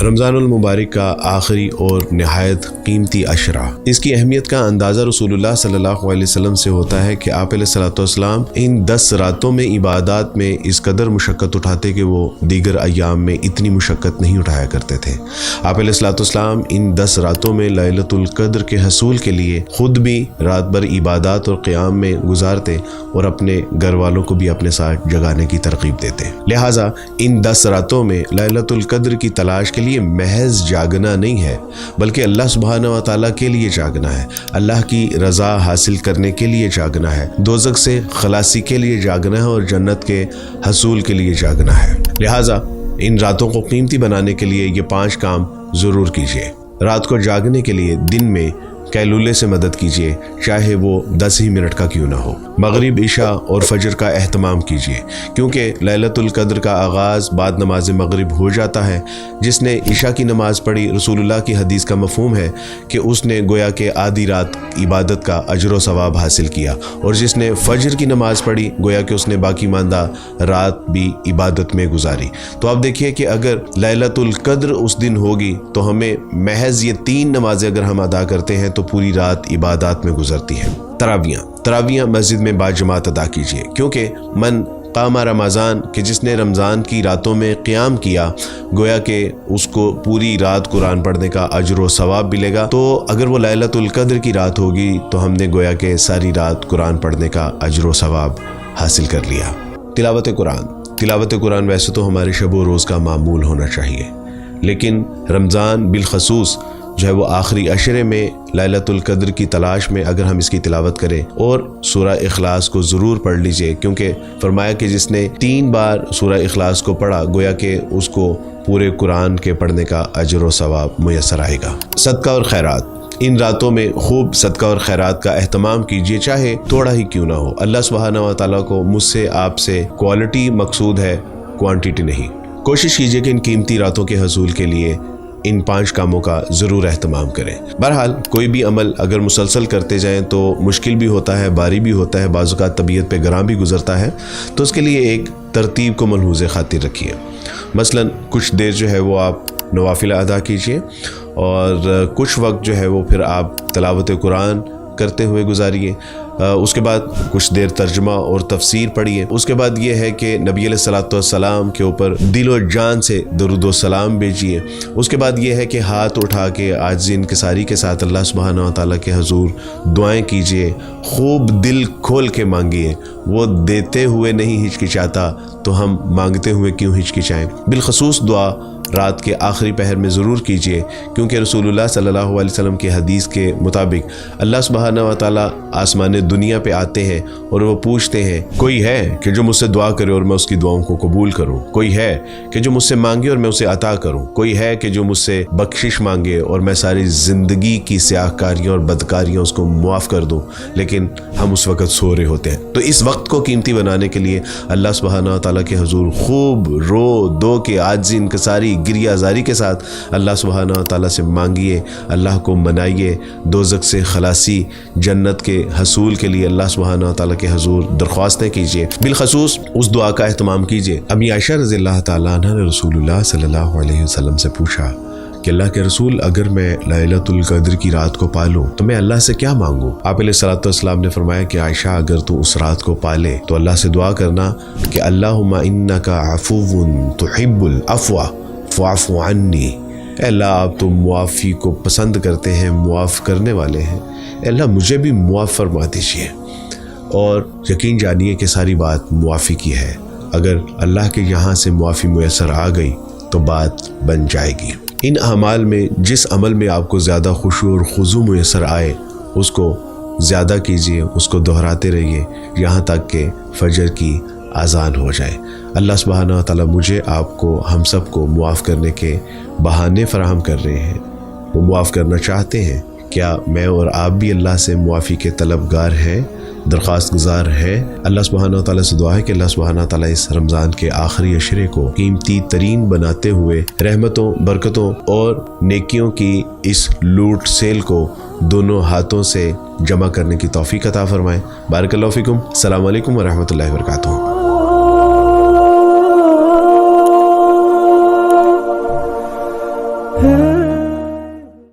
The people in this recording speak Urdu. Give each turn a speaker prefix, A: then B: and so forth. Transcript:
A: رمضان المبارک کا آخری اور نہایت قیمتی عشرہ، اس کی اہمیت کا اندازہ رسول اللہ صلی اللہ علیہ وسلم سے ہوتا ہے کہ آپ علیہ الصلوۃ والسلام ان 10 راتوں میں عبادات میں اس قدر مشقت اٹھاتے کہ وہ دیگر ایام میں اتنی مشقت نہیں اٹھایا کرتے تھے۔ آپ علیہ الصلوۃ والسلام ان 10 راتوں میں لیلۃ القدر کے حصول کے لیے خود بھی رات بھر عبادات اور قیام میں گزارتے اور اپنے گھر والوں کو بھی اپنے ساتھ جگانے کی ترغیب دیتے۔ لہٰذا ان 10 راتوں میں لیلۃ القدر کی تلاش کے لیے محض جاگنا نہیں ہے، بلکہ اللہ سبحانہ و تعالیٰ کے لیے جاگنا ہے، اللہ کی رضا حاصل کرنے کے لیے جاگنا ہے، دوزخ سے خلاصی کے لیے جاگنا ہے اور جنت کے حصول کے لیے جاگنا ہے۔ لہٰذا ان راتوں کو قیمتی بنانے کے لیے یہ 5 کام ضرور کیجیے۔ رات کو جاگنے کے لیے دن میں قیلولے سے مدد کیجیے، چاہے وہ 10 ہی منٹ کا کیوں نہ ہو۔ مغرب، عشاء اور فجر کا اہتمام کیجیے، کیونکہ لیلۃ القدر کا آغاز بعد نماز مغرب ہو جاتا ہے۔ جس نے عشاء کی نماز پڑھی، رسول اللہ کی حدیث کا مفہوم ہے کہ اس نے گویا کہ آدھی رات عبادت کا اجر و ثواب حاصل کیا، اور جس نے فجر کی نماز پڑھی گویا کہ اس نے باقی ماندہ رات بھی عبادت میں گزاری۔ تو آپ دیکھیے کہ اگر لیلۃ القدر اس دن ہوگی تو ہمیں محض یہ 3 نمازیں اگر ہم ادا کرتے ہیں تو پوری رات عبادات میں گزرتی ہیں۔ تراویاں مسجد میں باجماعت ادا کیجیے، کیونکہ من قام رمضان کہ جس نے رمضان کی راتوں میں قیام کیا گویا کہ اس کو پوری رات قرآن پڑھنے کا اجر و ثواب ملے گا۔ تو اگر وہ لیلۃ القدر کی رات ہوگی تو ہم نے گویا کہ ساری رات قرآن پڑھنے کا اجر و ثواب حاصل کر لیا۔ تلاوت قرآن ویسے تو ہمارے شب و روز کا معمول ہونا چاہیے، لیکن رمضان بالخصوص جو ہے وہ آخری عشرے میں لیلۃ القدر کی تلاش میں اگر ہم اس کی تلاوت کریں، اور سورہ اخلاص کو ضرور پڑھ لیجئے، کیونکہ فرمایا کہ جس نے 3 بار سورہ اخلاص کو پڑھا گویا کہ اس کو پورے قرآن کے پڑھنے کا اجر و ثواب میسر آئے گا۔ صدقہ اور خیرات، ان راتوں میں خوب صدقہ اور خیرات کا اہتمام کیجیے، چاہے تھوڑا ہی کیوں نہ ہو۔ اللہ سبحانہ و تعالیٰ کو مجھ سے آپ سے کوالٹی مقصود ہے، کوانٹیٹی نہیں۔ کوشش کیجیے کہ ان قیمتی راتوں کے حصول کے لیے ان 5 کاموں کا ضرور اہتمام کریں۔ بہرحال کوئی بھی عمل اگر مسلسل کرتے جائیں تو مشکل بھی ہوتا ہے، باری بھی ہوتا ہے، بعض اوقات طبیعت پہ گراں بھی گزرتا ہے، تو اس کے لیے ایک ترتیب کو ملحوظ خاطر رکھیے۔ مثلا کچھ دیر جو ہے وہ آپ نوافل ادا کیجیے، اور کچھ وقت جو ہے وہ پھر آپ تلاوت قرآن کرتے ہوئے گزاریے۔ اس کے بعد کچھ دیر ترجمہ اور تفسیر پڑھیے۔ اس کے بعد یہ ہے کہ نبی علیہ الصلوۃ والسلام کے اوپر دل و جان سے درود و سلام بھیجیے۔ اس کے بعد یہ ہے کہ ہاتھ اٹھا کے عاجزی انکساری کے ساتھ اللہ سبحانہ و تعالیٰ کے حضور دعائیں کیجیے، خوب دل کھول کے مانگیے۔ وہ دیتے ہوئے نہیں ہچکچاتا تو ہم مانگتے ہوئے کیوں ہچکچائیں۔ بالخصوص دعا رات کے آخری پہر میں ضرور کیجیے، کیونکہ رسول اللہ صلی اللہ علیہ وسلم کی حدیث کے مطابق اللہ سبحانہ و تعالیٰ آسمان دنیا پہ آتے ہیں اور وہ پوچھتے ہیں، کوئی ہے کہ جو مجھ سے دعا کرے اور میں اس کی دعاؤں کو قبول کروں؟ کوئی ہے کہ جو مجھ سے مانگے اور میں اسے عطا کروں؟ کوئی ہے کہ جو مجھ سے بخشش مانگے اور میں ساری زندگی کی سیاہ کاریاں اور بدکاریاں اس کو معاف کر دوں؟ لیکن ہم اس وقت سو رہے ہوتے ہیں۔ تو اس وقت کو قیمتی بنانے کے لیے اللہ سبحانہ و تعالیٰ کے حضور خوب رو دو کے عاجزی انکساری گریہ زاری کے ساتھ اللہ سبحانہ و تعالیٰ سے مانگیے، اللہ کو منائیے، دوزخ سے خلاصی، جنت کے حصول کے لیے اللہ سبحانہ و تعالیٰ کے حضور درخواستیں کیجیے۔ بالخصوص اس دعا کا اہتمام کیجیے۔ امی عائشہ رضی اللہ تعالیٰ عنہ نے رسول اللہ صلی اللہ علیہ وسلم سے پوچھا کہ اللہ کے رسول، اگر میں لیلۃ القدر کی رات کو پالوں تو میں اللہ سے کیا مانگوں؟ آپ علیہ الصلوۃ والسلام نے فرمایا کہ عائشہ، اگر تو اس رات کو پالے تو اللہ سے دعا کرنا کہ اللہم انک عفو تحب العفو فاعف عنی۔ اے اللہ، آپ تو معافی کو پسند کرتے ہیں، معاف کرنے والے ہیں، اے اللہ مجھے بھی معاف فرما دیجیے۔ اور یقین جانیے کہ ساری بات معافی کی ہے، اگر اللہ کے یہاں سے معافی میسر آ گئی تو بات بن جائے گی۔ ان اعمال میں جس عمل میں آپ کو زیادہ خشوع اور خضوع میسر آئے اس کو زیادہ کیجیے، اس کو دہراتے رہیے یہاں تک کہ فجر کی اذان ہو جائے۔ اللہ سبحانہ و تعالیٰ مجھے، آپ کو، ہم سب کو معاف کرنے کے بہانے فراہم کر رہے ہیں، وہ معاف کرنا چاہتے ہیں۔ کیا میں اور آپ بھی اللہ سے معافی کے طلبگار ہیں، درخواست گزار ہیں؟ اللہ سبحانہ و تعالیٰ سے دعا ہے کہ اللہ سبحانہ و تعالیٰ اس رمضان کے آخری عشرے کو قیمتی ترین بناتے ہوئے رحمتوں، برکتوں اور نیکیوں کی اس لوٹ سیل کو دونوں ہاتھوں سے جمع کرنے کی توفیق عطا فرمائے۔ بارک اللہ فیکم۔ السلام علیکم ورحمۃ اللہ وبرکاتہ۔
B: ہے